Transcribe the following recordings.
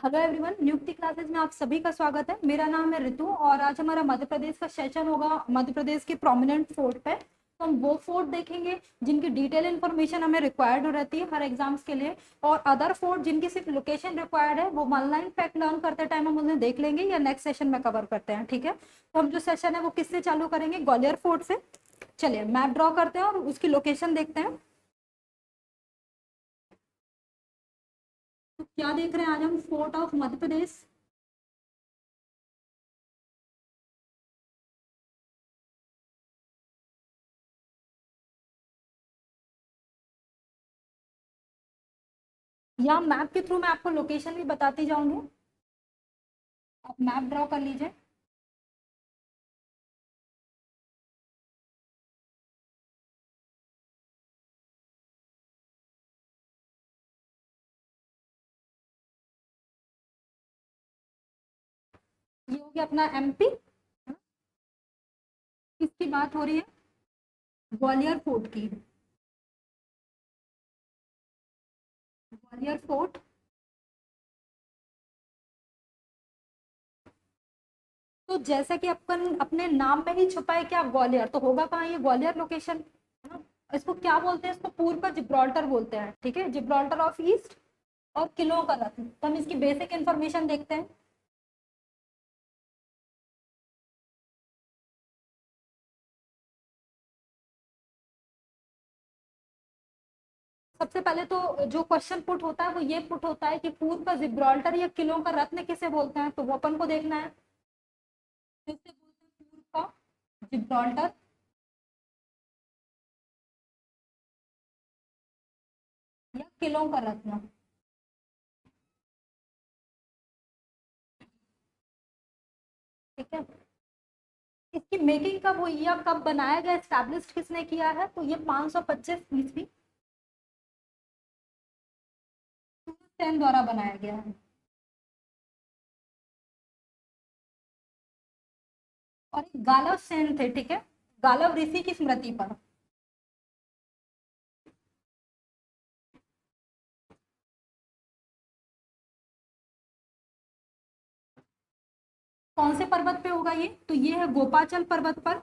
Hello everyone, नियुक्ति classes में आप सभी का स्वागत है। मेरा नाम है रितु और आज हमारा मध्य प्रदेश का सेशन होगा मध्य प्रदेश के प्रोमिनेंट फोर्ट पे। तो हम वो फोर्ट देखेंगे जिनकी डिटेल इन्फॉर्मेशन हमें रिक्वायर्ड रहती है हर एग्जाम्स के लिए, और अदर फोर्ट जिनकी सिर्फ लोकेशन रिक्वायर्ड है वो ऑनलाइन फैक्ट लर्न करते टाइम हम उन्हें देख लेंगे या नेक्स्ट सेशन में कवर करते हैं। ठीक है, तो हम जो सेशन है वो किससे चालू करेंगे? ग्वालियर फोर्ट से। चलिए मैप ड्रॉ करते हैं और उसकी लोकेशन देखते हैं। तो क्या देख रहे हैं आज हम? Fort of Madhya Pradesh. या मैप के थ्रू मैं आपको लोकेशन भी बताती जाऊंगी। आप मैप ड्रॉ कर लीजिए। ये हो गया अपना एमपी। किसकी बात हो रही है? ग्वालियर फोर्ट की। ग्वालियर फोर्ट। तो जैसा कि अपन अपने नाम में ही छुपा है क्या ग्वालियर, तो होगा कहाँ ये? ग्वालियर लोकेशन है ना। इसको क्या बोलते हैं? इसको पूर्व का जिब्राल्टर बोलते हैं। ठीक है, जिब्राल्टर ऑफ ईस्ट। और किलों का रत्न। तो हम इसकी बेसिक इंफॉर्मेशन देखते हैं। सबसे पहले तो जो क्वेश्चन पुट होता है वो ये पुट होता है कि पूर्व का जिब्राल्टर या किलों का रत्न किसे बोलते हैं, तो वो अपन को देखना है। किसे बोलते हैं पूर्व का जिब्राल्टर या किलों का रत्न? ठीक है, इसकी मेकिंग कब हुई या कब बनाया गया, एस्टैब्लिश किसने किया है? तो ये 525 ईस्वी सेन द्वारा बनाया गया है। और एक गालव सेन थे। ठीक है, गालव ऋषि की स्मृति पर। कौन से पर्वत पे होगा ये? तो ये है गोपाचल पर्वत पर।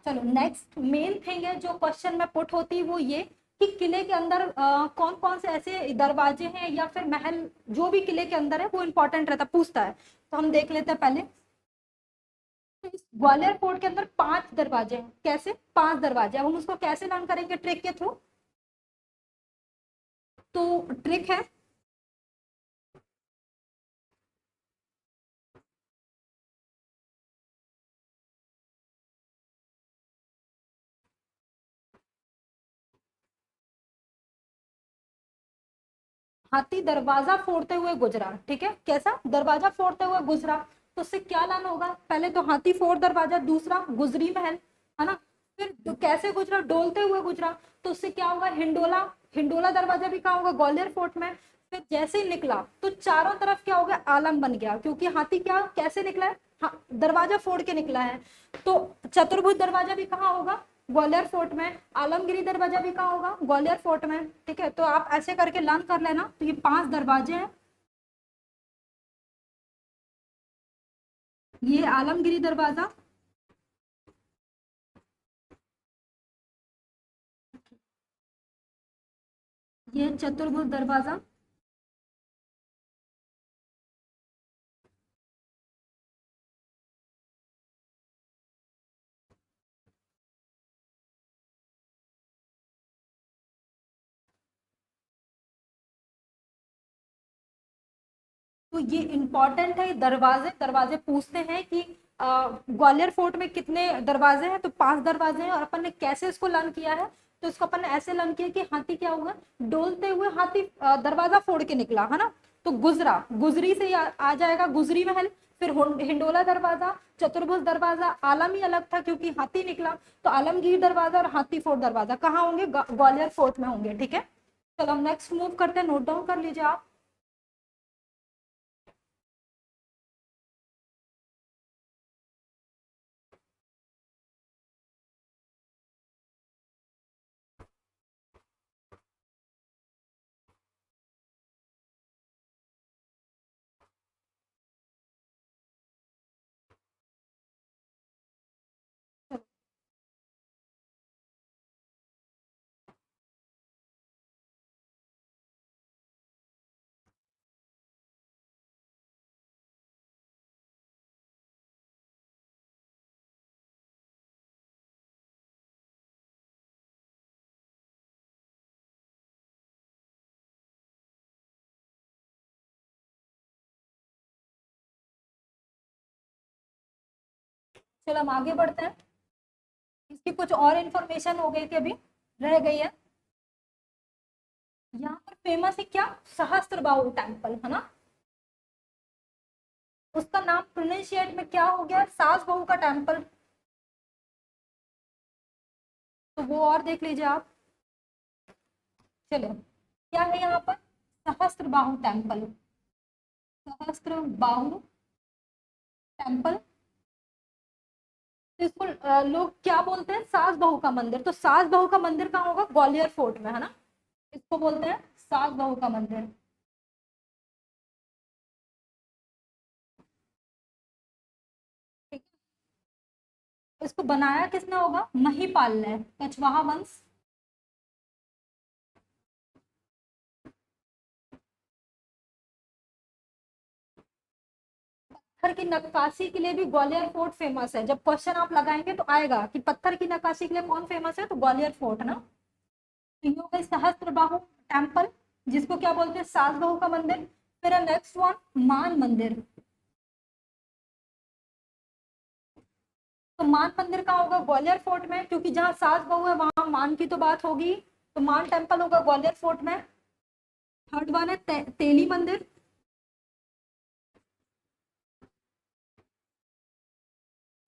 चलो नेक्स्ट मेन थिंग है जो क्वेश्चन में पुट होती है वो ये कि किले के अंदर कौन कौन से ऐसे दरवाजे हैं या फिर महल, जो भी किले के अंदर है वो इंपॉर्टेंट रहता, पूछता है। तो हम देख लेते हैं पहले। तो इस ग्वालियर फोर्ट के अंदर 5 दरवाजे हैं। कैसे 5 दरवाजे? अब हम उसको कैसे लर्न करेंगे? ट्रिक के थ्रू। तो ट्रिक है, हाथी दरवाजा फोड़ते हुए गुजरा। ठीक है, कैसा दरवाजा फोड़ते हुए गुजरा? तो उससे क्या लाना होगा? पहले तो हाथी फोड़ दरवाजा, दूसरा गुजरी महल, है ना। फिर कैसे गुजरा? डोलते हुए गुजरा। तो उससे क्या होगा? हिंडोला। हिंडोला दरवाजा भी कहाँ होगा? ग्वालियर फोर्ट में। फिर जैसे ही निकला तो चारों तरफ क्या हो गया? आलम बन गया, क्योंकि हाथी क्या कैसे निकला है? हाँ, दरवाजा फोड़ के निकला है। तो चतुर्भुज दरवाजा भी कहाँ होगा? ग्वालियर फोर्ट में। आलमगिरी दरवाजा भी कहाँ होगा? ग्वालियर फोर्ट में। ठीक है, तो आप ऐसे करके लर्न कर लेना। तो ये 5 दरवाजे हैं। ये आलमगिरी दरवाजा, ये चतुर्भुज दरवाजा, तो ये इंपॉर्टेंट है। दरवाजे दरवाजे पूछते हैं कि ग्वालियर फोर्ट में कितने दरवाजे हैं, तो 5 दरवाजे हैं। और अपन ने कैसे इसको लर्न किया है? तो इसको अपन ने ऐसे लर्न किया कि हाथी क्या हुआ? डोलते हुए हाथी दरवाजा फोड़ के निकला, है ना। तो गुजरा, गुजरी से आ जाएगा गुजरी महल। फिर हिंडोला दरवाजा, चतुर्भुज दरवाजा, आलम ही अलग था क्योंकि हाथी निकला। तो आलमगीर दरवाजा और हाथी फोर्ट दरवाजा कहाँ होंगे? ग्वालियर फोर्ट में होंगे। ठीक है, चलो हम नेक्स्ट मूव करते हैं। नोट डाउन कर लीजिए आप। चलो हम आगे बढ़ते हैं। इसकी कुछ और इंफॉर्मेशन हो गई थी, अभी रह गई है। यहाँ पर फेमस है क्या, सहस्त्रबाहु टेम्पल है ना। उसका नाम प्रोनाउंशिएट में क्या हो गया, सास बहू का टेम्पल। तो वो और देख लीजिए आप। चलो क्या है यहाँ पर, सहस्त्रबाहु टेम्पल। सहस्त्रबाहु टेम्पल। तो इसको लोग क्या बोलते हैं, सास बहू का मंदिर। तो सास बहू का मंदिर कहाँ होगा, ग्वालियर फोर्ट में है ना। इसको बोलते हैं सास बहू का मंदिर। ठीक है। इसको बनाया किसने होगा, महिपाल ने, कछवाहा वंश। पत्थर की नक्काशी के लिए भी ग्वालियर फोर्ट फेमस है। जब क्वेश्चन आप लगाएंगे तो आएगा कि पत्थर की नक्काशी के लिए कौन फेमस है, तो ग्वालियर फोर्ट ना। तो ये हो गई सहस्त्रबाहु टेम्पल, जिसको क्या बोलते हैं, सास बहू का मंदिर। फिर नेक्स्ट वन, मान मंदिर। तो मान मंदिर कहाँ होगा, ग्वालियर फोर्ट में, क्योंकि जहाँ सास बहू है वहां मान की तो बात होगी। तो मान टेम्पल होगा ग्वालियर फोर्ट में। थर्ड वन है तेली मंदिर।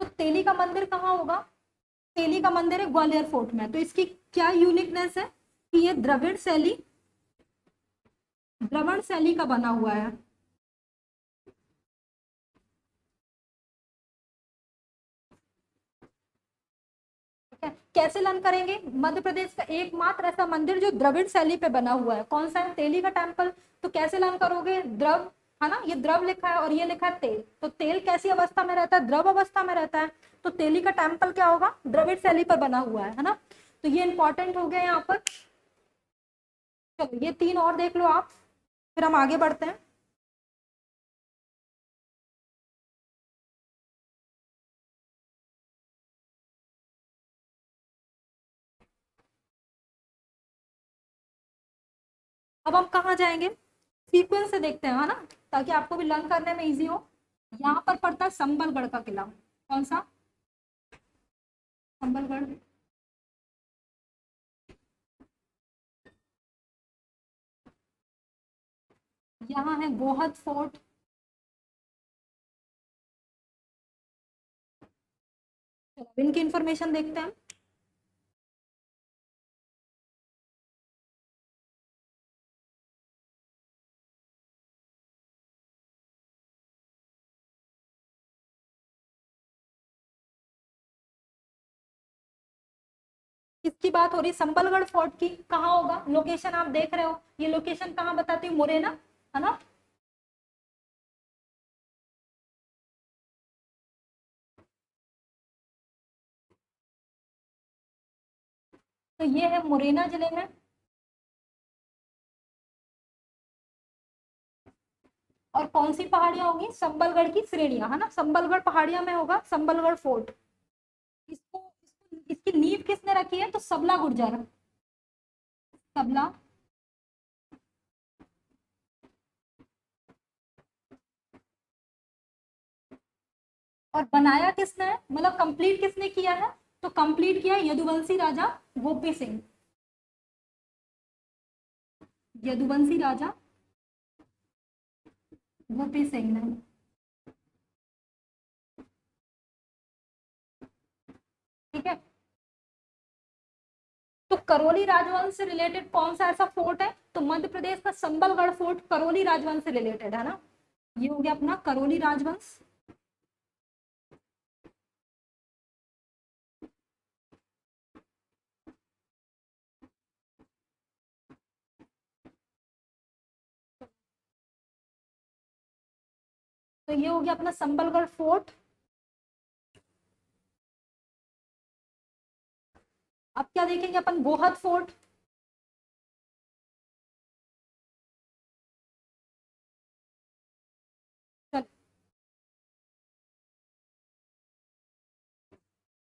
तो तेली का मंदिर कहाँ होगा, तेली का मंदिर है ग्वालियर फोर्ट में। तो इसकी क्या यूनिकनेस है कि ये द्रविड़ शैली का बना हुआ है। ठीक है, कैसे लर्न करेंगे, मध्य प्रदेश का एकमात्र ऐसा मंदिर जो द्रविड़ शैली पे बना हुआ है, कौन सा है, तेली का टेम्पल। तो कैसे लर्न करोगे, द्रव है ना, ये द्रव लिखा है और ये लिखा है तेल। तो तेल कैसी अवस्था में रहता है, द्रव अवस्था में रहता है। तो तेली का टेम्पल क्या होगा, द्रविड़ शैली पर बना हुआ है ना। तो ये इंपॉर्टेंट हो गया यहाँ पर। चलो ये तीन और देख लो आप, फिर हम आगे बढ़ते हैं। अब हम कहाँ जाएंगे, सीक्वेंस से देखते हैं है ना, ताकि आपको भी लर्न करने में इजी हो। यहाँ पर पड़ता है संबलगढ़ का किला, कौन सा, संबलगढ़। यहाँ है गोहद फोर्ट। चलो अब इनकी इंफॉर्मेशन देखते हैं। किसकी बात हो रही है, संबलगढ़ फोर्ट की। कहाँ होगा, लोकेशन आप देख रहे हो, ये लोकेशन कहाँ बताती हूँ, मुरैना है ना। तो ये है मुरैना जिले में। और कौन सी पहाड़ियां होंगी, संबलगढ़ की श्रेणियां है ना, संबलगढ़ पहाड़ियां में होगा संबलगढ़ फोर्ट। इसकी नींव किसने रखी है, तो सबला गुर्जर। सबला। और बनाया किसने है, मतलब कंप्लीट किसने किया है, तो कंप्लीट किया यदुवंशी राजा गोपी सिंह। यदुवंशी राजा गोपी सिंह ने। ठीक है। तो करौली राजवंश से रिलेटेड कौन सा ऐसा फोर्ट है, तो मध्य प्रदेश का संबलगढ़ फोर्ट करौली राजवंश से रिलेटेड है ना। ये हो गया अपना करौली राजवंश। तो ये हो गया अपना संबलगढ़ फोर्ट। अब क्या देखेंगे अपन, गोहद फोर्ट। चल,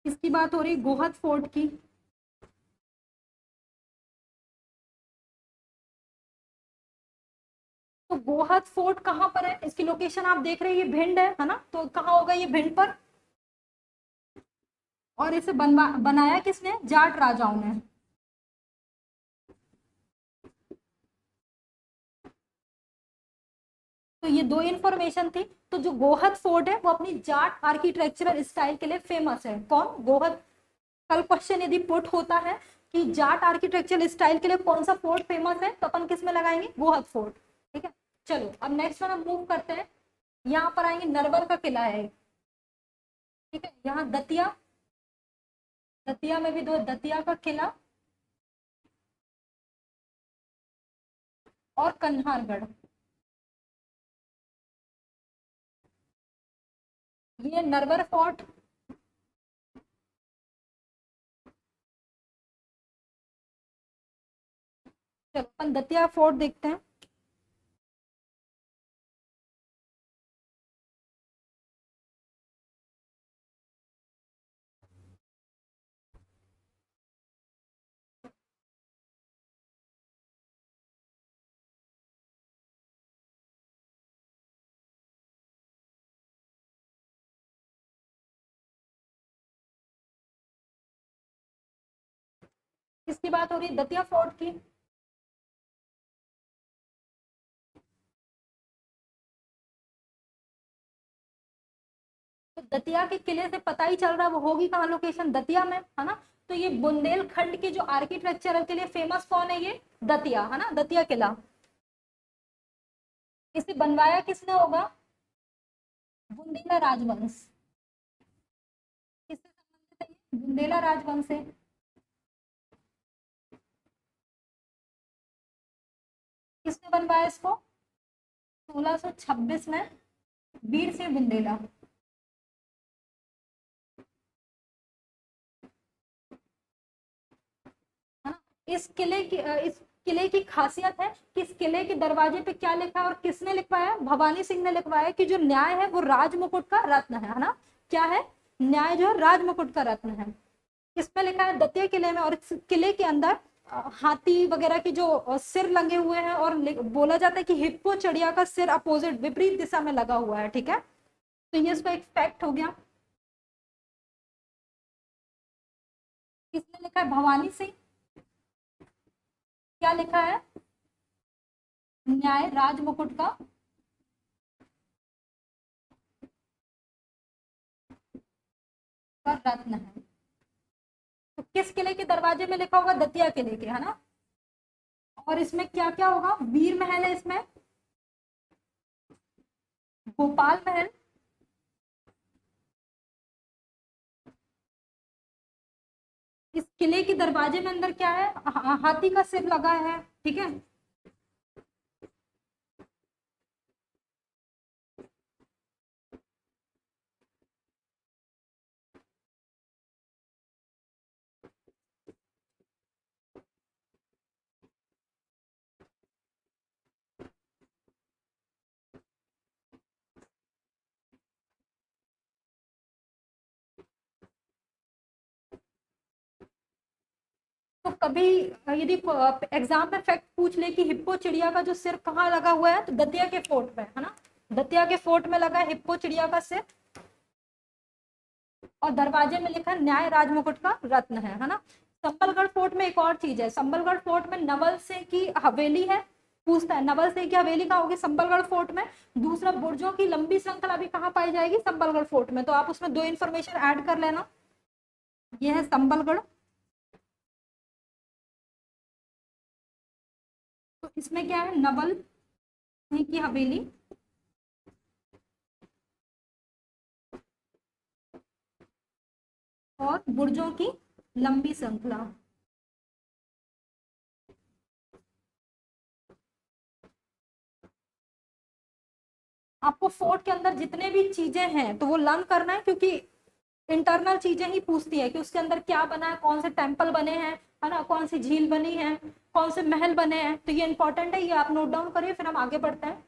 इसकी बात हो रही गोहद फोर्ट की। तो गोहद फोर्ट कहाँ पर है, इसकी लोकेशन आप देख रहे हैं, ये भिंड है ना, तो कहाँ होगा ये, भिंड पर। और इसे बनाया किसने? जाट राजाओं ने। तो ये दो इंफॉर्मेशन थी। तो जो गोहद फोर्ट है वो अपनी जाट आर्किटेक्चरल स्टाइल के लिए फेमस है। कौन? गोहद। कल क्वेश्चन यदि पुट होता है कि जाट आर्किटेक्चरल स्टाइल के लिए कौन सा फोर्ट फेमस है, तो अपन किस में लगाएंगे? गोहद फोर्ट। ठीक है, चलो अब नेक्स्ट वन हम मूव करते हैं। यहाँ पर आएंगे, नरवर का किला है। ठीक है, यहाँ दतिया, दतिया में भी दो, दतिया का किला और कन्हारगढ़। ये नरवर फोर्ट। चलो अपन दतिया फोर्ट देखते हैं। किसकी बात हो रही है? दतिया फोर्ट की। तो दतिया के किले से पता ही चल रहा है वो होगी कहाँ लोकेशन? दतिया में, है ना। तो ये बुंदेलखंड के जो आर्किटेक्चर के लिए फेमस कौन है? ये दतिया, है ना, दतिया किला। इसे बनवाया किसने होगा? बुंदेला राजवंश। किससे संबंधित है ये? बुंदेला राजवंश से। किसने बनवाया इसको? 1626 में वीर सिंह बुंदेला। है ना। इस किले की खासियत है कि इस किले के दरवाजे पे क्या लिखा है और किसने लिखवाया? भवानी सिंह ने लिखवाया कि जो न्याय है वो राजमुकुट का रत्न है ना। क्या है? न्याय जो है राजमुकुट का रत्न है। किसमें लिखा है? दतिया किले में। और इस किले के अंदर हाथी वगैरह की जो सिर लगे हुए हैं, और बोला जाता है कि हिप्पो चिड़िया का सिर अपोजिट, विपरीत दिशा में लगा हुआ है। ठीक है, तो ये इसका एक फैक्ट हो गया। किसने लिखा है? भवानी सिंह। क्या लिखा है? न्याय राजमुकुट का रत्न है। तो किस किले के दरवाजे में लिखा होगा? दतिया किले के, है ना। और इसमें क्या क्या होगा? वीर महल है इसमें, गोपाल महल, इस किले के दरवाजे में अंदर क्या है? हाथी का सिर लगा है। ठीक है, तो कभी यदि एग्जाम में फैक्ट पूछ ले कि हिप्पो चिड़िया का जो सिर कहाँ लगा हुआ है, तो दतिया के फोर्ट में, है ना। दतिया के फोर्ट में लगा है हिप्पो चिड़िया का सिर, और दरवाजे में लिखा है न्याय राजमुकुट का रत्न है ना। संबलगढ़ फोर्ट में एक और चीज है। संबलगढ़ फोर्ट में नवल सिंह की हवेली है। पूछता है नवल सिंह की हवेली कहाँ होगी? संबलगढ़ फोर्ट में। दूसरा, बुर्जों की लंबी श्रृंखला भी कहाँ पाई जाएगी? संबलगढ़ फोर्ट में। तो आप उसमें दो इंफॉर्मेशन ऐड कर लेना। ये है संबलगढ़। तो इसमें क्या है? नवल सिंह की हवेली और बुर्जों की लंबी श्रृंखला। आपको फोर्ट के अंदर जितने भी चीजें हैं तो वो लर्न करना है, क्योंकि इंटरनल चीजें ही पूछती है कि उसके अंदर क्या बना है, कौन से टेम्पल बने हैं, है ना, कौन सी झील बनी है, कौन से महल बने हैं। तो ये इंपॉर्टेंट है, ये आप नोट डाउन करिए, फिर हम आगे बढ़ते हैं।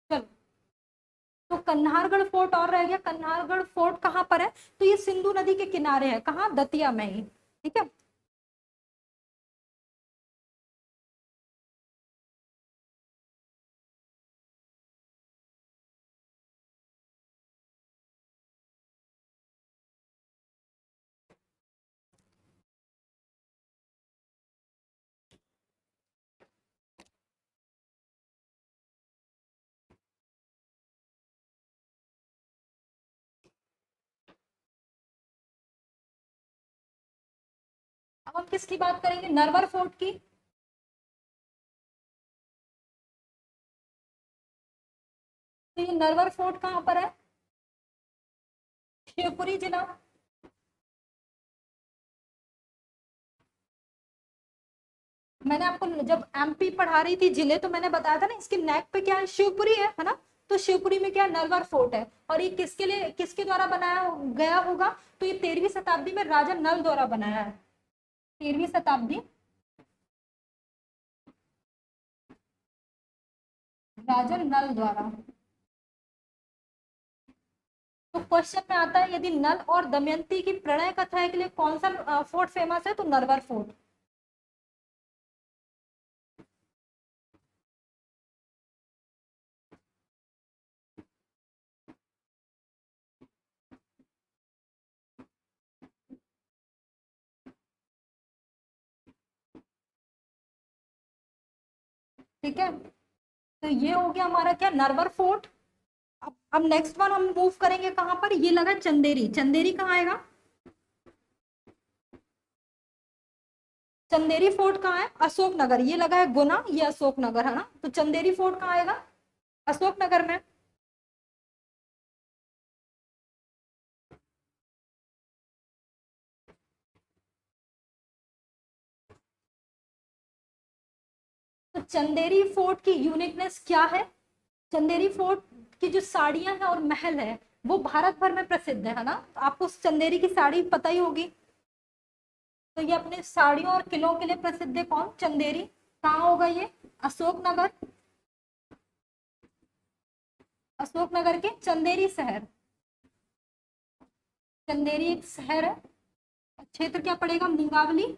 चलो, तो कन्हारगढ़ फोर्ट और रह गया। कन्हारगढ़ फोर्ट कहाँ पर है? तो ये सिंधु नदी के किनारे है, कहाँ? दतिया में ही। ठीक है। अब हम किसकी बात करेंगे? नरवर फोर्ट की। तो ये नरवर फोर्ट कहाँ पर है? शिवपुरी जिला। मैंने आपको जब एमपी पढ़ा रही थी जिले, तो मैंने बताया था ना, इसके नेक पे क्या है? शिवपुरी है ना। तो शिवपुरी में क्या है? नरवर फोर्ट है। और ये किसके लिए, किसके द्वारा बनाया गया होगा? तो ये 13वीं शताब्दी में राजा नल द्वारा बनाया है। 13वीं शताब्दी, राजा नल द्वारा। तो क्वेश्चन में आता है, यदि नल और दमयंती की प्रणय कथा के लिए कौन सा फोर्ट फेमस है? तो नरवर फोर्ट। ठीक है। तो ये हो गया हमारा क्या? नरवर फोर्ट। अब नेक्स्ट वन हम मूव करेंगे कहाँ पर? ये लगा चंदेरी। चंदेरी कहाँ आएगा? चंदेरी फोर्ट कहाँ है? अशोकनगर। ये लगा है गुना, ये अशोकनगर है ना। तो चंदेरी फोर्ट कहाँ आएगा? अशोकनगर में। तो चंदेरी फोर्ट की यूनिकनेस क्या है? चंदेरी फोर्ट की जो साड़ियां हैं और महल है, वो भारत भर में प्रसिद्ध है ना। तो आपको चंदेरी की साड़ी पता ही होगी। तो ये अपने साड़ियों और किलों के लिए प्रसिद्ध है। कौन? चंदेरी। कहाँ होगा ये? अशोकनगर। अशोकनगर के चंदेरी शहर। चंदेरी एक शहर है। क्षेत्र क्या पड़ेगा? मुंगावली।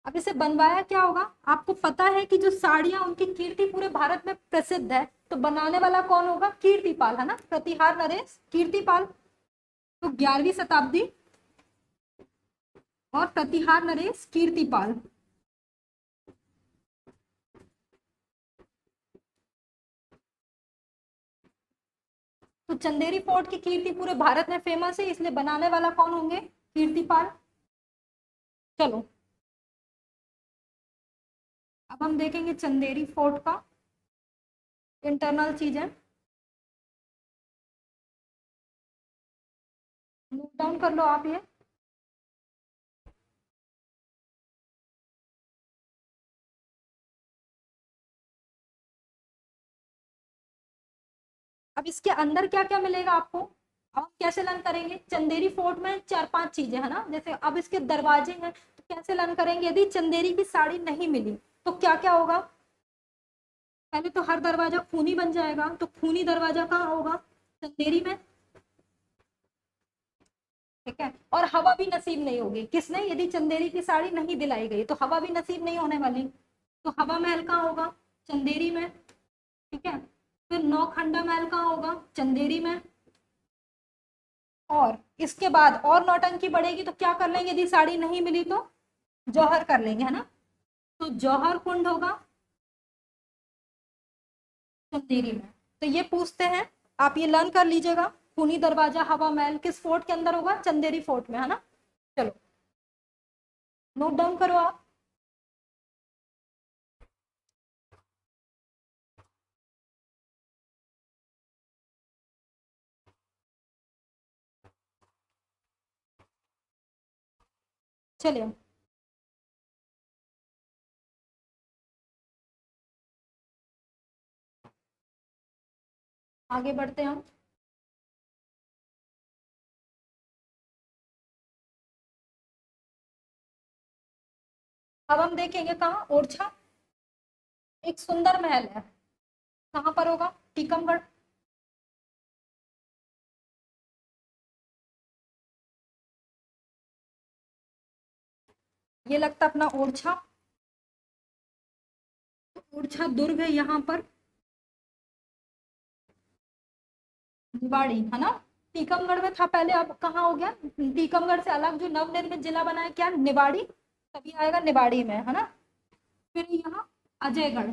अब इसे बनवाया क्या होगा? आपको पता है कि जो साड़ियां, उनकी कीर्ति पूरे भारत में प्रसिद्ध है। तो बनाने वाला कौन होगा? कीर्तिपाल है ना। प्रतिहार नरेश कीर्तिपाल। तो 11वीं शताब्दी, और प्रतिहार नरेश कीर्तिपाल। तो चंदेरी फोर्ट की कीर्ति पूरे भारत में फेमस है, इसलिए बनाने वाला कौन होंगे? कीर्तिपाल। चलो, अब हम देखेंगे चंदेरी फोर्ट का इंटरनल चीजें। नोट डाउन कर लो आप ये। अब इसके अंदर क्या क्या मिलेगा आपको? अब हम कैसे लर्न करेंगे? चंदेरी फोर्ट में 4-5 चीजें है ना। जैसे अब इसके दरवाजे हैं, तो कैसे लर्न करेंगे? यदि चंदेरी की साड़ी नहीं मिली तो क्या क्या होगा? पहले तो हर दरवाजा खूनी बन जाएगा। तो खूनी दरवाजा कहाँ होगा? चंदेरी में। ठीक है। और हवा भी नसीब नहीं होगी। किसने? यदि चंदेरी की साड़ी नहीं दिलाई गई तो हवा भी नसीब नहीं होने वाली। तो हवा महल कहाँ होगा? चंदेरी में। ठीक है। फिर नौखंडा महल कहाँ होगा? चंदेरी में। और इसके बाद और नौटंकी बढ़ेगी तो क्या कर लेंगे? यदि साड़ी नहीं मिली तो जौहर कर लेंगे, है ना। तो जौहर कुंड होगा चंदेरी में। तो ये पूछते हैं, आप ये लर्न कर लीजिएगा। खूनी दरवाजा, हवा महल किस फोर्ट के अंदर होगा? चंदेरी फोर्ट में, है ना। चलो, नोट डाउन करो आप। चलिए, आगे बढ़ते हैं हम। अब हम देखेंगे कहाँ? ओरछा। एक सुंदर महल है, कहाँ पर होगा? टीकमगढ़। ये लगता है अपना ओरछा, तो ओरछा दुर्ग है यहाँ पर। निवाड़ी है ना, टीकमगढ़ में था पहले, अब कहाँ हो गया? टीकमगढ़ से अलग जो नवनिर्मित जिला बना है, क्या? निवाड़ी, तभी आएगा निवाड़ी में, है ना। फिर यहाँ अजयगढ़,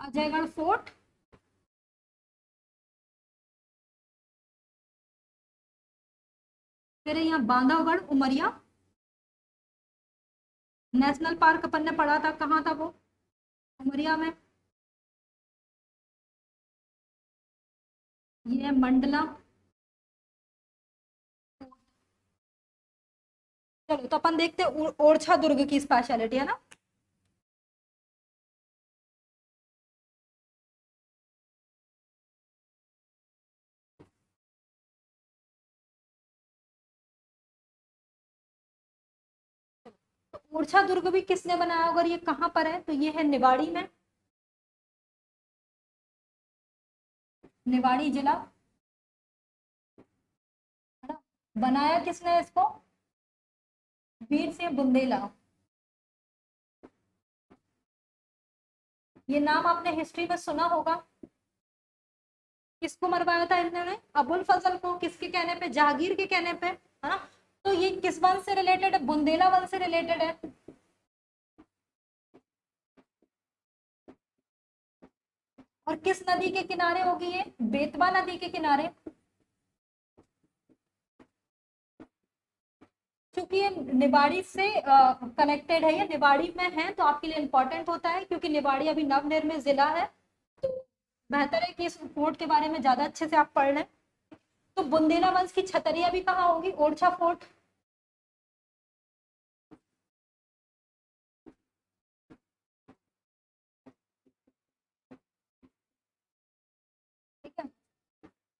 अजयगढ़ फोर्ट। फिर यहाँ बांधवगढ़ उमरिया नेशनल पार्क, अपन ने पढ़ा था, कहाँ था वो? उमरिया में। ये है मंडला। चलो तो अपन देखते हैं ओरछा दुर्ग की स्पेशलिटी, है ना। तो ओरछा दुर्ग भी किसने बनाया? अगर ये कहाँ पर है तो ये है निवाड़ी में, निवाड़ी जिला, है ना। बनाया किसने इसको? वीर सिंह बुंदेला। ये नाम आपने हिस्ट्री में सुना होगा। किसको मरवाया था इन्होंने? अबुल फजल को, किसके कहने पे? जहांगीर के कहने पे, है ना। तो ये किस वंश से रिलेटेड है? बुंदेला वंश से रिलेटेड है। और किस नदी के किनारे होगी ये? बेतवा नदी के किनारे। क्योंकि ये निवाड़ी से कनेक्टेड है, ये निवाड़ी में है, तो आपके लिए इंपॉर्टेंट होता है, क्योंकि निवाड़ी अभी नवनिर्मित जिला है, तो बेहतर है कि इस फोर्ट के बारे में ज्यादा अच्छे से आप पढ़ लें। तो बुंदेला वंश की छतरिया भी कहाँ होगी? ओरछा फोर्ट। ठीक है।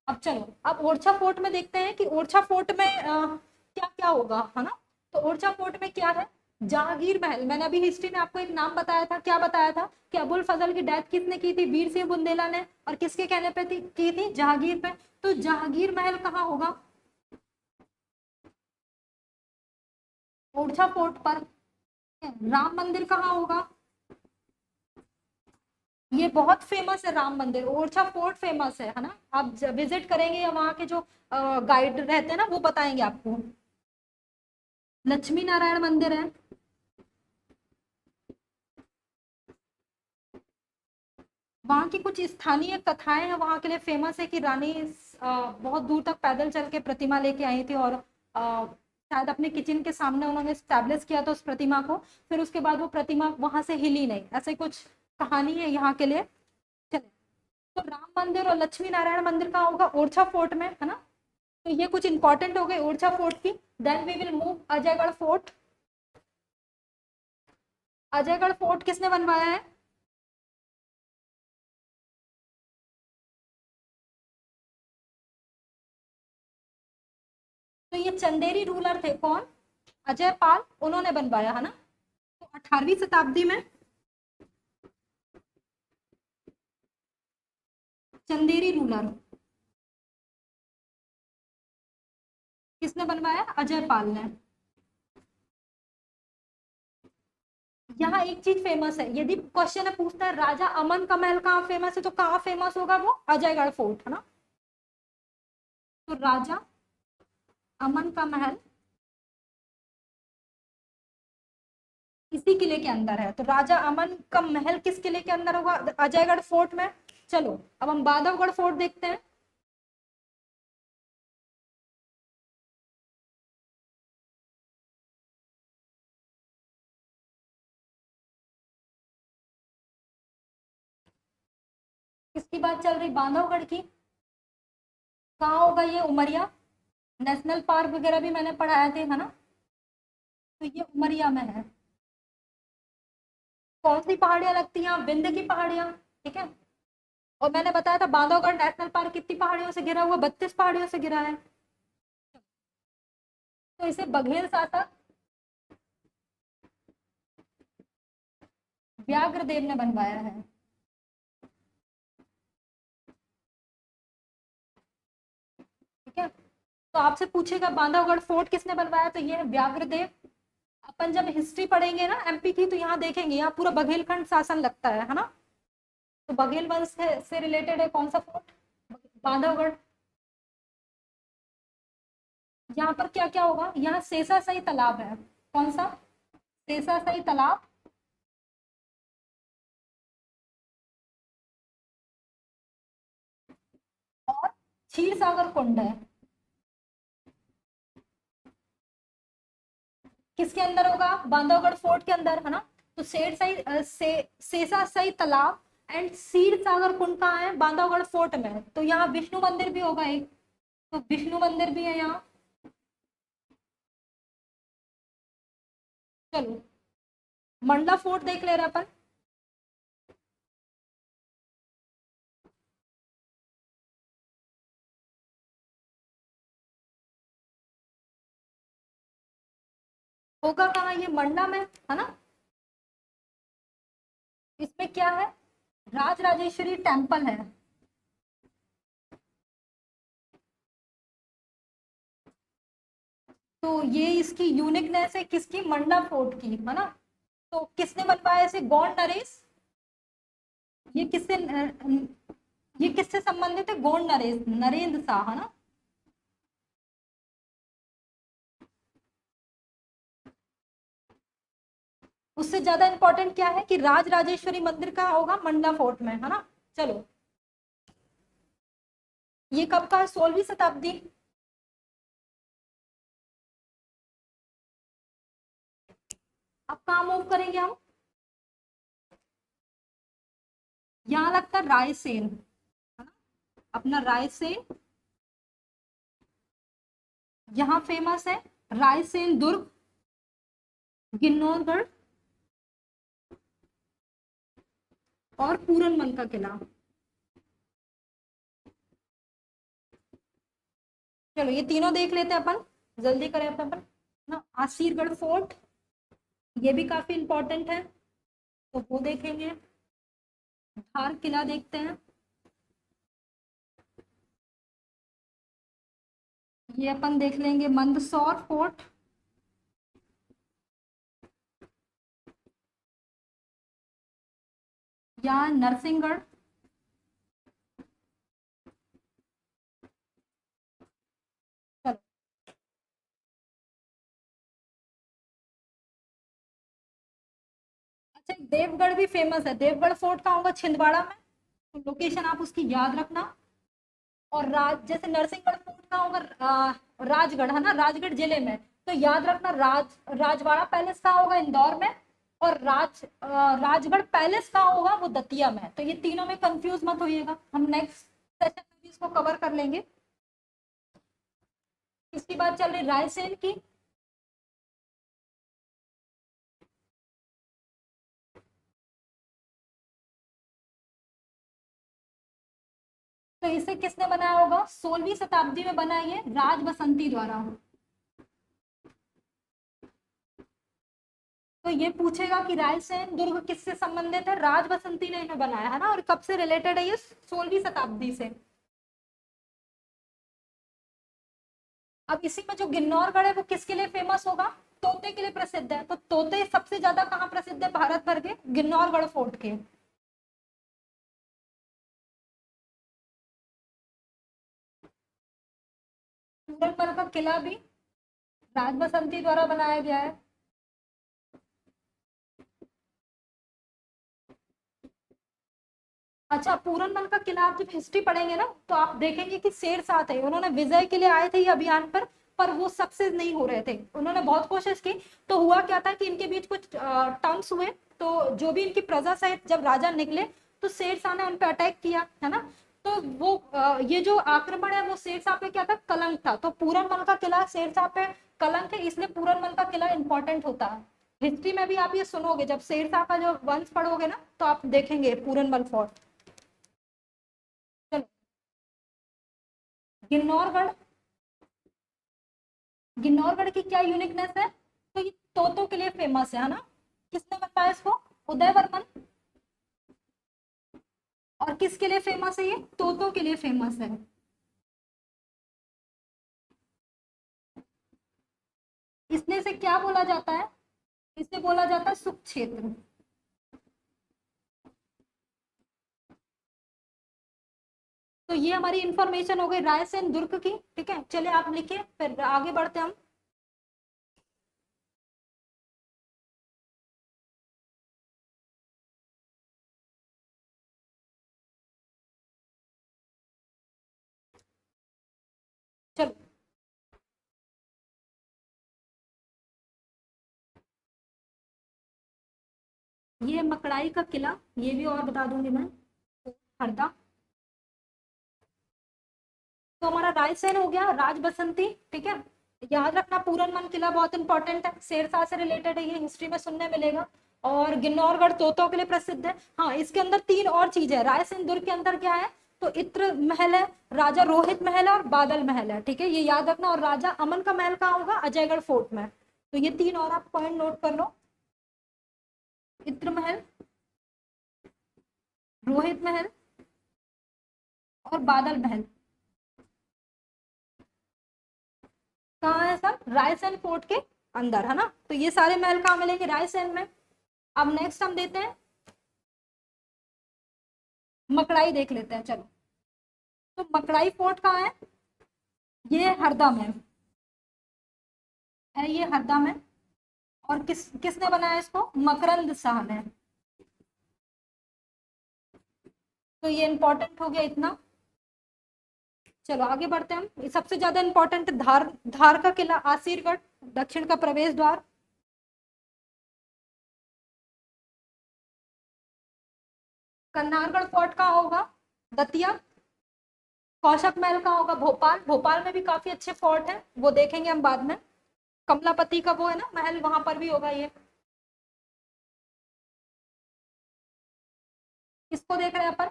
अब चलो, अब ओरछा फोर्ट में देखते हैं कि ओरछा फोर्ट में क्या क्या होगा, है ना। तो ओरछा फोर्ट में क्या है? जहांगीर महल। मैंने अभी हिस्ट्री में आपको एक नाम बताया था, क्या बताया था? कि अबुल फजल की डेथ किसने की थी? वीर सिंह बुंदेला ने। और किसके कहने पे थी की थी? जहांगीर पे। तो जहांगीर महल कहाँ होगा? ओरछा फोर्ट पर। राम मंदिर कहाँ होगा? ये बहुत फेमस है राम मंदिर, ओरछा फोर्ट फेमस है ना। आप विजिट करेंगे या वहाँ के जो गाइड रहते हैं ना, वो बताएंगे आपको। लक्ष्मी नारायण मंदिर है। वहाँ की कुछ स्थानीय कथाएं हैं, वहाँ के लिए फेमस है कि रानी बहुत दूर तक पैदल चल के प्रतिमा लेके आई थी, और शायद अपने किचन के सामने उन्होंने स्टैब्लिश किया था उस प्रतिमा को। फिर उसके बाद वो प्रतिमा वहां से हिली नहीं, ऐसे कुछ कहानी है यहाँ के लिए। चले, तो राम मंदिर और लक्ष्मी नारायण मंदिर कहाँ होगा? ओरछा फोर्ट में, है ना। तो ये कुछ इंपॉर्टेंट हो गए ओरछा फोर्ट की। Then we will move Ajaygarh fort. Ajaygarh fort किसने बनवाया है? तो ये चंदेरी रूलर थे, कौन? अजय पाल, उन्होंने बनवाया, है ना। तो 18वीं शताब्दी में चंदेरी रूलर किसने बनवाया? अजय पाल ने। यहाँ एक चीज फेमस है, यदि क्वेश्चन है पूछता है राजा अमन का महल कहाँ फेमस है, तो कहाँ फेमस होगा वो? अजयगढ़ फोर्ट, है ना। तो राजा अमन का महल इसी किले के अंदर है, तो राजा अमन का महल किस किले के अंदर होगा? अजयगढ़ फोर्ट में। चलो अब हम बांधवगढ़ फोर्ट देखते हैं। किसकी बात चल रही? बांधवगढ़ की। कहाँ होगा ये? उमरिया। नेशनल पार्क वगैरह भी मैंने पढ़ाए थे, है ना। तो ये उमरिया में है। कौन सी पहाड़ियां लगती हैं यहाँ? विंध्य की पहाड़ियां। ठीक है। और मैंने बताया था बांधवगढ़ नेशनल पार्क कितनी पहाड़ियों से घिरा हुआ? 32 पहाड़ियों से घिरा है। तो इसे बघेल शासक व्याघ्रदेव ने बनवाया है। ठीक है, तो आपसे पूछेगा बांधवगढ़ फोर्ट किसने बनवाया, तो ये है व्याघ्रदेव। अपन जब हिस्ट्री पढ़ेंगे ना एमपी की, तो यहाँ देखेंगे, यहाँ पूरा बघेलखंड शासन लगता है ना। तो बघेल वंश से रिलेटेड है कौन सा फोर्ट, बांधवगढ़। यहाँ पर क्या क्या होगा, यहाँ शेषाशाही तालाब है, कौन सा, शेषाशाही तालाब। और क्षीर सागर कुंड है, किसके अंदर होगा, बांधवगढ़ फोर्ट के अंदर, है ना। तो शेषाशाही तालाब एंड क्षीर सागर कुंड कहाँ है, बांधवगढ़ फोर्ट में। तो यहाँ विष्णु मंदिर भी होगा एक, तो विष्णु मंदिर भी है यहाँ। चलो मंडला फोर्ट देख ले रहे अपन। होगा कहाँ, ये मंडला में है ना। इसमें क्या है, राज राजेश्वरी टेम्पल है। तो ये इसकी यूनिकनेस है किसकी, मंडला फोर्ट की, है ना। तो किसने बनवाया इसे, गौंड नरेश। ये किससे ये किससे संबंधित है, गौंड नरेश, नरेंद्र शाह, है ना। उससे ज्यादा इंपॉर्टेंट क्या है कि राज राजेश्वरी मंदिर कहाँ होगा, मंडला फोर्ट में, है ना। चलो ये कब का है, 16वीं शताब्दी। अब कहाँ मूव करेंगे हम, यहाँ लगता है रायसेन, है ना, अपना रायसेन यहाँ फेमस है, रायसेन दुर्ग, गिन्नौरगढ़ और पूरनमल का किला। चलो ये तीनों देख लेते हैं अपन, जल्दी करें अपन ना। आसीरगढ़ फोर्ट, ये भी काफी इंपॉर्टेंट है, तो वो देखेंगे। धार किला देखते हैं, ये अपन देख लेंगे। मंदसौर फोर्ट, या नरसिंहगढ़। चलो अच्छा, देवगढ़ भी फेमस है, देवगढ़ फोर्ट का होगा छिंदवाड़ा में, तो लोकेशन आप उसकी याद रखना। और जैसे नरसिंहगढ़ फोर्ट का होगा राजगढ़, है ना, राजगढ़ जिले में, तो याद रखना राजवाड़ा पैलेस का होगा इंदौर में, और राजगढ़ पैलेस का होगा वो दतिया में। तो ये तीनों में कंफ्यूज मत होइएगा, हम नेक्स्ट सेशन में भी इसको कवर कर लेंगे। इसकी बात चल रही रायसेन की। तो इसे किसने बनाया होगा, 16वीं शताब्दी में बना, ये राज बसंती द्वारा। तो ये पूछेगा कि रायसेन दुर्ग किससे संबंधित है, राज बसंती ने इन्हें बनाया, है ना। और कब से रिलेटेड है ये, 16वीं शताब्दी से। अब इसी में जो गिन्नौरगढ़ है वो किसके लिए फेमस होगा, तोते के लिए प्रसिद्ध है। तो तोते सबसे ज्यादा कहाँ प्रसिद्ध है भारत भर के, गिन्नौरगढ़ फोर्ट के। पूरनमल का किला भी राज बसंती द्वारा बनाया गया है। अच्छा, पूरनमल का किला आप जब हिस्ट्री पढ़ेंगे ना, तो आप देखेंगे कि शेर शाह थे, उन्होंने विजय के लिए आए थे ये अभियान पर वो सक्सेस नहीं हो रहे थे। उन्होंने बहुत कोशिश की, तो हुआ क्या था कि इनके बीच कुछ टर्म्स हुए। तो जो भी इनकी प्रजा सहित जब राजा निकले, तो शेर शाह ने उन पर अटैक किया, है ना। तो वो ये जो आक्रमण है वो शेर शाह पे क्या था, कलंक था। तो पूरनमल का किला शेर शाह पे कलंक है, इसलिए पूरनमल का किला इंपॉर्टेंट होता है। हिस्ट्री में भी आप ये सुनोगे, जब शेर शाह का जो वंश पढ़ोगे ना, तो आप देखेंगे पूरनमल फोर्ट। चलो गिन्नौरगढ़, गिन्नौरगढ़ की क्या यूनिकनेस है, तो ये तोतों के लिए फेमस है ना। किसने बताया इसको, उदयवर्मन। और किसके लिए फेमस है ये? तोतों के लिए फेमस है। इसमें से क्या बोला जाता है? इसे बोला जाता है सुख क्षेत्र। तो ये हमारी इंफॉर्मेशन हो गई रायसेन दुर्ग की। ठीक है, चलिए आप लिखिए, फिर आगे बढ़ते हम। चलो, ये मकड़ाई का किला, ये भी और बता दूंगी मैं। हरदा। तो हमारा रायसेन हो गया, राज बसंती। ठीक है, याद रखना पूरनमल किला बहुत इंपॉर्टेंट है, शेरशाह से रिलेटेड है, ये हिस्ट्री में सुनने मिलेगा। और गिन्नौरगढ़ तोतों के लिए प्रसिद्ध है। हाँ, इसके अंदर तीन और चीज है, रायसेन दुर्ग के अंदर क्या है? तो इत्र महल है, राजा रोहित महल है, और बादल महल है। ठीक है, ये याद रखना। और राजा अमन का महल कहाँ होगा? अजयगढ़ फोर्ट में। तो ये तीन और आप पॉइंट नोट कर लो। इत्र महल, रोहित महल, और बादल महल कहाँ है सर? रायसेन फोर्ट के अंदर, है ना। तो ये सारे महल कहाँ मिलेंगे? रायसेन में। अब नेक्स्ट हम देते हैं मकड़ाई, देख लेते हैं चलो। तो मकड़ाई फोर्ट कहाँ है? ये हरदा में है, ये हरदा में। और किसने बनाया इसको? मकरंद शाह ने। तो ये इंपॉर्टेंट हो गया इतना। चलो आगे बढ़ते हैं हम। ये सबसे ज्यादा इंपॉर्टेंट धार, धार का किला, आसीरगढ़, दक्षिण का प्रवेश द्वार। कन्नारगढ़ फोर्ट कहाँ होगा? दतिया। कौशक महल कहाँ होगा? भोपाल। भोपाल में भी काफी अच्छे फोर्ट हैं, वो देखेंगे हम बाद में। कमलापति का वो है ना महल, वहां पर भी होगा ये। किसको देख रहे हैं अपन?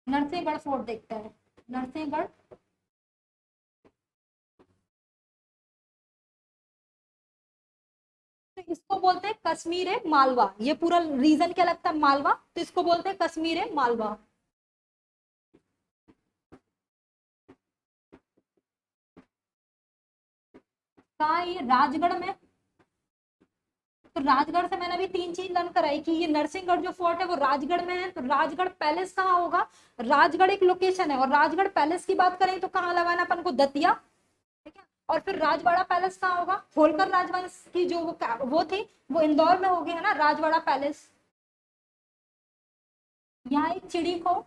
नरसिंहगढ़ फोर्ट देखते हैं। नरसिंहगढ़। तो इसको बोलते हैं कश्मीर मालवा। ये पूरा रीजन क्या लगता है? मालवा। तो इसको बोलते हैं कश्मीर मालवा। कहाँ है ये? राजगढ़ में। तो राजगढ़ से मैंने अभी तीन चीज लर्न कराई कि ये नरसिंहगढ़ जो फोर्ट है वो राजगढ़ में है। तो राजगढ़ पैलेस कहाँ होगा? राजगढ़ एक लोकेशन है, और राजगढ़ पैलेस की बात करें तो कहाँ लगाना अपन को? दतिया। ठीक है। और फिर राजवाड़ा पैलेस कहाँ होगा? होलकर राजवंश की जो वो थी, वो इंदौर में होगी, है ना, राजवाड़ा पैलेस। यहाँ एक चिड़ी को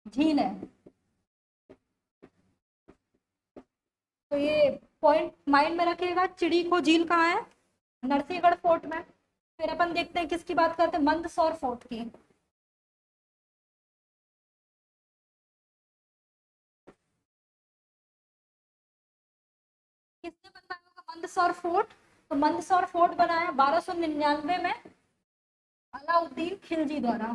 झील है। तो ये पॉइंट माइंड में रखिएगा, चिड़ी को झील कहाँ है? नरसिंहगढ़ फोर्ट में। फिर अपन देखते हैं किसकी बात करते हैं, मंदसौर फोर्ट की। किसने बनवाया होगा मंदसौर फोर्ट? तो मंदसौर फोर्ट बना है 1299 में अलाउद्दीन खिलजी द्वारा।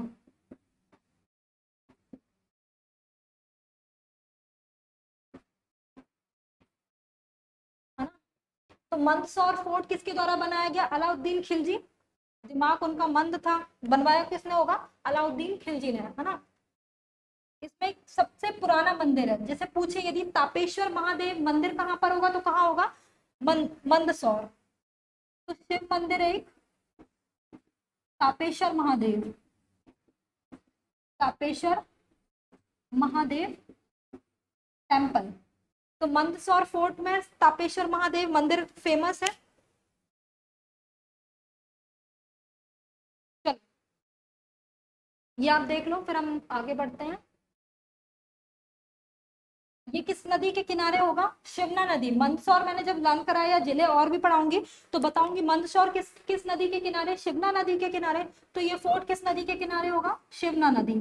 है ना। तो मंदसौर फोर्ट किसके द्वारा बनाया गया? अलाउद्दीन खिलजी। दिमाग उनका मंद था। बनवाया किसने होगा? अलाउद्दीन खिलजी ने, है ना। इसमें एक सबसे पुराना मंदिर है, जैसे पूछे यदि तापेश्वर महादेव मंदिर कहाँ पर होगा, तो कहाँ होगा? मंदसौर। तो शिव मंदिर है एक, तापेश्वर महादेव। तापेश्वर महादेव टेम्पल। तो मंदसौर फोर्ट में तापेश्वर महादेव मंदिर फेमस है। चलो, ये आप देख लो, फिर हम आगे बढ़ते हैं। ये किस नदी के किनारे होगा? शिवना नदी। मंदसौर मैंने जब लर्न कराया, जिले और भी पढ़ाऊंगी तो बताऊंगी मंदसौर किस किस नदी के किनारे? शिवना नदी के किनारे। तो ये फोर्ट किस नदी के किनारे होगा? शिवना नदी।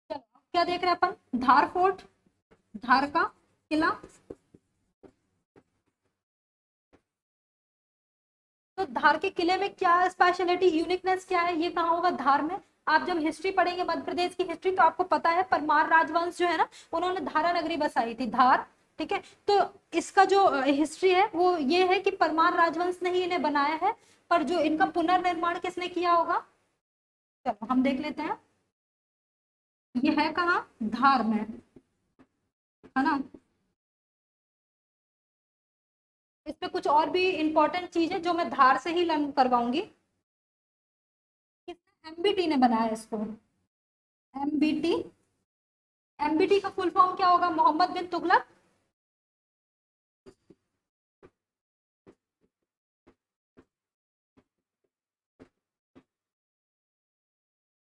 चलो, क्या देख रहे हैं अपन? धार फोर्ट, धार का किला। तो धार के किले में क्या स्पेशलिटी, यूनिकनेस क्या है? ये कहाँ होगा? धार में। आप जब हिस्ट्री पढ़ेंगे मध्य प्रदेश की हिस्ट्री तो आपको पता है, परमार राजवंश जो है ना, उन्होंने धारा नगरी बसाई थी, धार। ठीक है। तो इसका जो हिस्ट्री है वो ये है कि परमार राजवंश ने ही इन्हें बनाया है, पर जो इनका पुनर्निर्माण किसने किया होगा, चलो हम देख लेते हैं। ये है कहाँ, धार में, है ना। इस पे कुछ और भी इंपॉर्टेंट चीज है जो मैं धार से ही लर्न करवाऊंगी। किसने, एमबीटी ने बनाया इसको, एमबीटी। एमबीटी का फुल फॉर्म क्या होगा, मोहम्मद बिन तुगलक।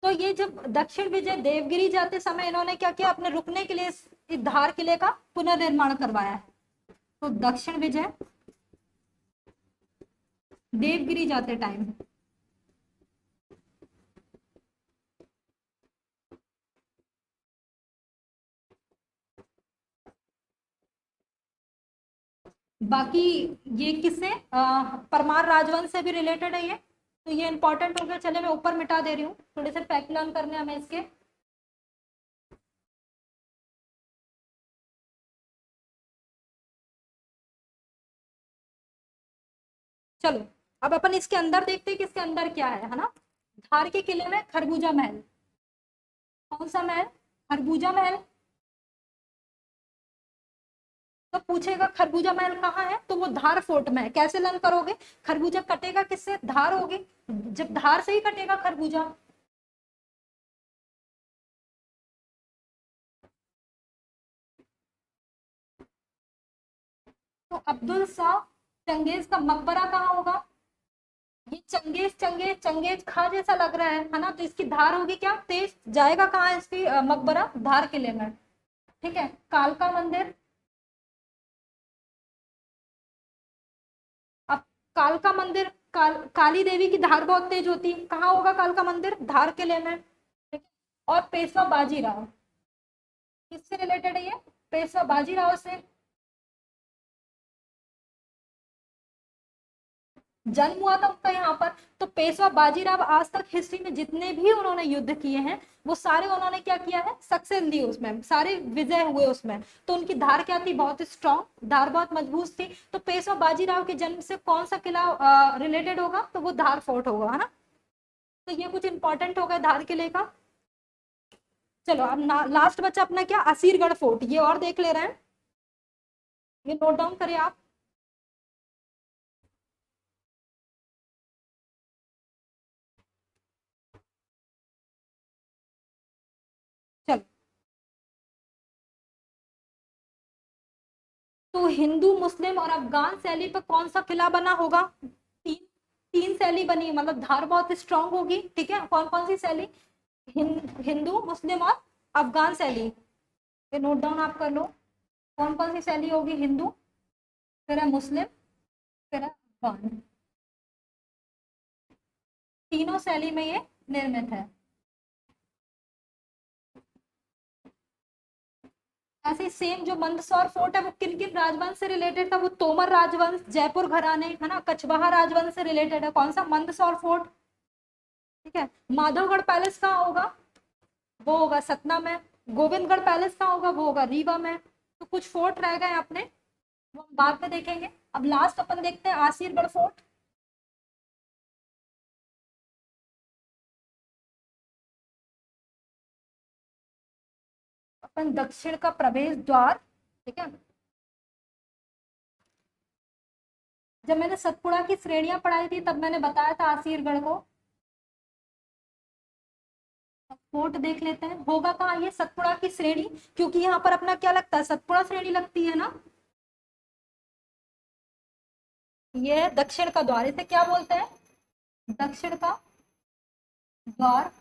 तो ये जब दक्षिण विजय देवगिरी जाते समय इन्होंने क्या किया, अपने रुकने के लिए इस धार किले का पुनर्निर्माण करवाया है। तो दक्षिण विजय देवगिरी जाते टाइम, बाकी ये किससे, परमार राजवंश से भी रिलेटेड है ये, तो ये इंपॉर्टेंट हो गया। चले मैं ऊपर मिटा दे रही हूँ, थोड़े से फैक्ट लर्न करने हमें इसके। चलो अब अपन इसके अंदर देखते हैं कि इसके अंदर क्या है ना। धार के किले में खरबूजा महल, कौन सा महल, खरबूजा महल। तो पूछेगा खरबूजा महल कहाँ है, तो वो धार फोर्ट में है। कैसे लर्न करोगे, खरबूजा कटेगा किससे, धार होगी, जब धार से ही कटेगा खरबूजा। तो अब्दुल शाह चंगेज का मकबरा कहाँ होगा, ये चंगेज चंगेज चंगेज खा जैसा लग रहा है ना, तो इसकी धार होगी क्या, तेज जाएगा कहाँ इसकी मकबरा, धार किले में। ठीक है, कालका मंदिर। अब कालका मंदिर, काली देवी की धार बहुत तेज होती है, कहाँ होगा कालका मंदिर, धार किले में। ठीक है, और पेशवा बाजीराव, किससे रिलेटेड है ये, पेशवा बाजीराव से। जन्म हुआ था उनका यहाँ पर। तो पेशवा बाजीराव आज तक हिस्ट्री में जितने भी उन्होंने युद्ध किए हैं वो सारे उन्होंने क्या किया है, सक्सेस दी उसमें, सारे विजय हुए उसमें। तो उनकी धार क्या थी, बहुत स्ट्रॉन्ग धार, बहुत मजबूत थी। तो पेशवा बाजीराव के जन्म से कौन सा किला रिलेटेड होगा, तो वो धार फोर्ट होगा, है ना। तो ये कुछ इंपॉर्टेंट होगा धार किले का। चलो अब लास्ट बचा अपना क्या, असीरगढ़ फोर्ट, ये और देख ले रहे हैं, ये नोट डाउन करें आप। चलो, तो हिंदू मुस्लिम और अफगान शैली पर कौन सा किला बना होगा, तीन, तीन शैली बनी, मतलब धार बहुत स्ट्रांग होगी। ठीक है, कौन कौन सी शैली, हिंदू मुस्लिम और अफगान शैली, ये नोट डाउन आप कर लो। कौन कौन सी शैली होगी, हिंदू, फिर है मुस्लिम, फिर है अफगान, तीनों शैली में ये निर्मित है। ऐसे सेम जो मंदसौर फोर्ट है वो किन किन राजवंश से रिलेटेड था, वो तोमर राजवंश, जयपुर घराने, है ना, कचवाहा राजवंश से रिलेटेड है, कौन सा, मंदसौर फोर्ट। ठीक है, माधवगढ़ पैलेस कहाँ होगा, वो होगा सतना में। गोविंदगढ़ पैलेस कहाँ होगा, वो होगा रीवा में। तो कुछ फोर्ट रह गए अपने, वो हम बाद में देखेंगे। अब लास्ट अपन देखते हैं आसीरगढ़ फोर्ट। अपन दक्षिण का प्रवेश द्वार। ठीक है, जब मैंने सतपुड़ा की श्रेणियां पढ़ाई थी तब मैंने बताया था आसीरगढ़ को। फोर्ट देख लेते हैं, होगा कहाँ ये, सतपुड़ा की श्रेणी, क्योंकि यहाँ पर अपना क्या लगता है, सतपुड़ा श्रेणी लगती है ना। ये दक्षिण का द्वार, इसे क्या बोलते हैं, दक्षिण का द्वार।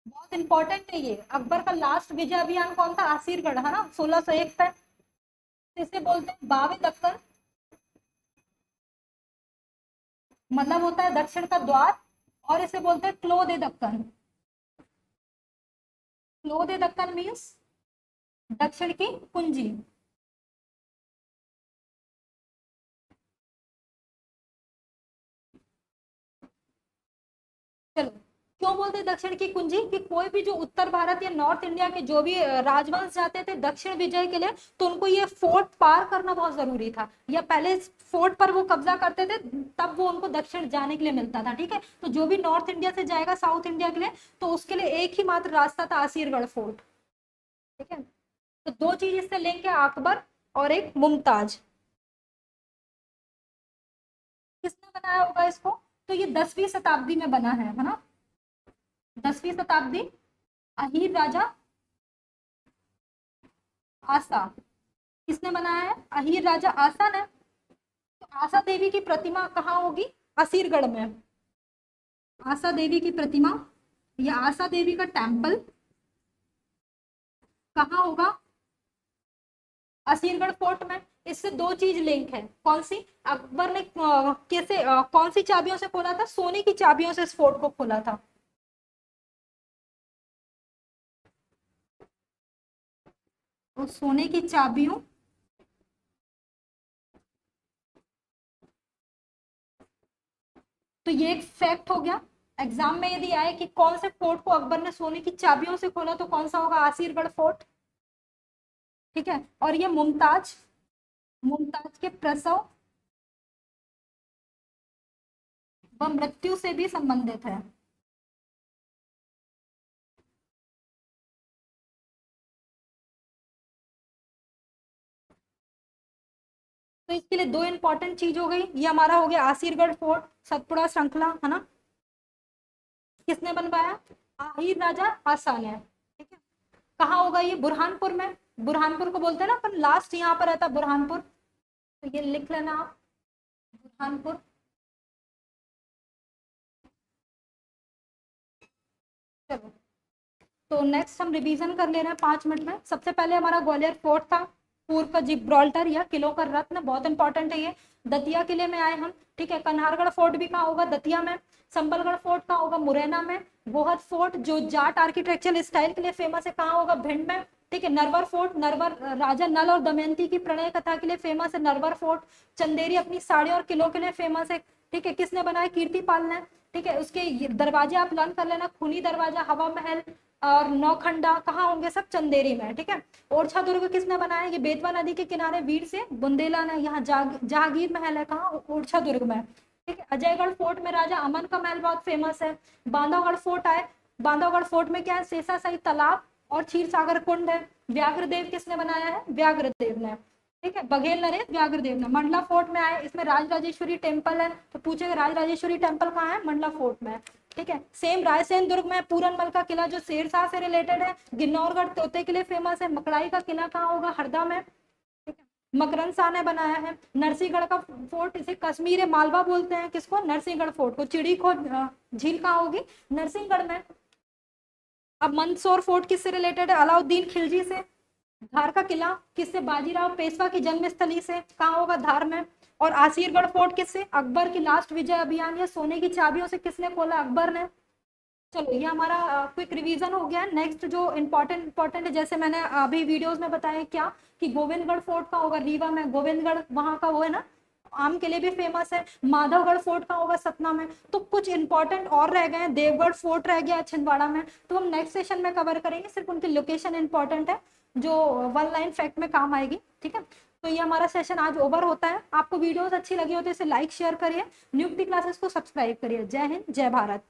बहुत इंपॉर्टेंट है ये, अकबर का लास्ट विजय अभियान कौन था, आसीरगढ़, है ना, 1601 पे। तो इसे बोलते हैं बावी दक्कन, मतलब होता है दक्षिण का द्वार। और इसे बोलते हैं क्लोद ए दक्कन, क्लोद ए दक्कन मीन्स दक्षिण की कुंजी। चलो, क्यों बोलते हैं दक्षिण की कुंजी? कि कोई भी जो उत्तर भारत या नॉर्थ इंडिया के जो भी राजवंश जाते थे दक्षिण विजय के लिए, तो उनको ये फोर्ट पार करना बहुत जरूरी था, या पहले फोर्ट पर वो कब्जा करते थे तब वो उनको दक्षिण जाने के लिए मिलता था। ठीक है, तो जो भी नॉर्थ इंडिया से जाएगा साउथ इंडिया के लिए, तो उसके लिए एक ही मात्र रास्ता था, असीरगढ़ फोर्ट। ठीक है, तो दो चीज इससे लिंक है, अकबर और एक मुमताज। किसने बनाया होगा इसको? तो ये 10वीं शताब्दी में बना है ना, 10वीं शताब्दी, अहीर राजा आसा। किसने बनाया है? अहीर राजा आसा ने। तो आसा देवी की प्रतिमा कहाँ होगी? असीरगढ़ में। आसा देवी की प्रतिमा या आसा देवी का टेम्पल कहाँ होगा? असीरगढ़ फोर्ट में। इससे दो चीज लिंक है, कौन सी? अकबर ने कैसे कौन सी चाबियों से खोला था? सोने की चाबियों से इस फोर्ट को खोला था। तो सोने की चाबियों, तो ये एक फैक्ट हो गया। एग्जाम में यदि आए कि कौन से फोर्ट को अकबर ने सोने की चाबियों से खोला, तो कौन सा होगा? आसीरगढ़ फोर्ट। ठीक है, और ये मुमताज, मुमताज के प्रसव व मृत्यु से भी संबंधित है। तो इसके लिए दो इंपॉर्टेंट चीज हो गई, ये हमारा हो गया आसीरगढ़ फोर्ट, सतपुड़ा श्रृंखला, है ना। किसने बनवाया? आहिर राजा आसा ने। ठीक है, कहाँ होगा ये? बुरहानपुर में। बुरहानपुर को बोलते हैं ना अपन, लास्ट यहाँ पर रहता बुरहानपुर, तो ये लिख लेना आप, बुरहानपुर। चलो, तो नेक्स्ट हम रिवीजन कर ले रहे हैं 5 मिनट में। सबसे पहले हमारा ग्वालियर फोर्ट था, पूर्व का जिब्राल्टर या किलों का रत्न, बहुत इंपॉर्टेंट है ये। दतिया किले में आए हम। ठीक है, कन्हारगढ़ फोर्ट भी कहाँ होगा? दतिया में। संबलगढ़ फोर्ट कहाँ होगा? मुरैना में। गोहद फोर्ट जो जाट आर्किटेक्चरल स्टाइल के लिए फेमस है, कहाँ होगा? भिंड में। ठीक है, नरवर फोर्ट, नरवर राजा नल और दमयंती की प्रणय कथा के लिए फेमस है, नरवर फोर्ट। चंदेरी अपनी साड़ियों और किलों के लिए फेमस है। ठीक है, किसने बनाया? कीर्तिपाल ने। ठीक है, उसके दरवाजे आप लर्न कर लेना, खूनी दरवाजा, हवा महल और नौखंडा कहाँ होंगे? सब चंदेरी में। ठीक है, ओरछा दुर्ग किसने बनाया? ये बेतवा नदी के किनारे वीर से बुंदेला ने। यहाँ जहांगीर महल है, कहाँ? ओरछा दुर्ग में। ठीक है, अजयगढ़ फोर्ट में राजा अमन का महल बहुत फेमस है। बांधवगढ़ फोर्ट आए, बांधवगढ़ फोर्ट में क्या है? शेषाशाही तालाब और क्षीर सागर कुंड है। व्याघ्रदेव किसने बनाया है? व्याघ्रदेव ने। ठीक है, बघेल नरेश व्याघ्रदेव ने। मंडला फोर्ट में आए, इसमें राजराजेश्वरी टेम्पल है, तो पूछेगा राजराजेश्वरी टेम्पल कहाँ है? मंडला फोर्ट में। ठीक है, सेम रायसेन दुर्ग में पूरनमल का किला जो शेरशाह से रिलेटेड है। गिन्नौरगढ़ तोते के लिए फेमस है। मकड़ाई का किला कहाँ होगा? हरदा में। ठीक है, मकरंद शाह ने बनाया है। नरसिंहगढ़ का फोर्ट, इसे कश्मीर मालवा बोलते हैं, किसको? नरसिंहगढ़ फोर्ट को। चिड़ी खो झील कहाँ होगी? नरसिंहगढ़ में। अब मंदसौर फोर्ट किससे रिलेटेड है? अलाउद्दीन खिलजी से। धार का किला किससे? बाजीराव पेशवा की जन्मस्थली से, कहाँ होगा? धार में। और आसीरगढ़ फोर्ट किससे? अकबर की लास्ट विजय अभियान या सोने की चाबियों से किसने खोला? अकबर ने। चलो, ये हमारा क्विक रिवीजन हो गया। नेक्स्ट जो इंपॉर्टेंट है, जैसे मैंने अभी वीडियोस में बताया क्या, कि गोविंदगढ़ फोर्ट का होगा? रीवा में। गोविंदगढ़ वहां का वो है ना, आम के लिए भी फेमस है। माधवगढ़ फोर्ट का होगा? सतना में। तो कुछ इंपॉर्टेंट और रह गए हैं, देवगढ़ फोर्ट रह गया छिंदवाड़ा में, तो हम नेक्स्ट सेशन में कवर करेंगे, सिर्फ उनकी लोकेशन इंपॉर्टेंट है जो वन लाइन फैक्ट में काम आएगी। ठीक है, तो ये हमारा सेशन आज ओवर होता है। आपको वीडियोस अच्छी लगी हो तो इसे लाइक शेयर करिए, नियुक्ति क्लासेस को सब्सक्राइब करिए। जय हिंद, जय भारत।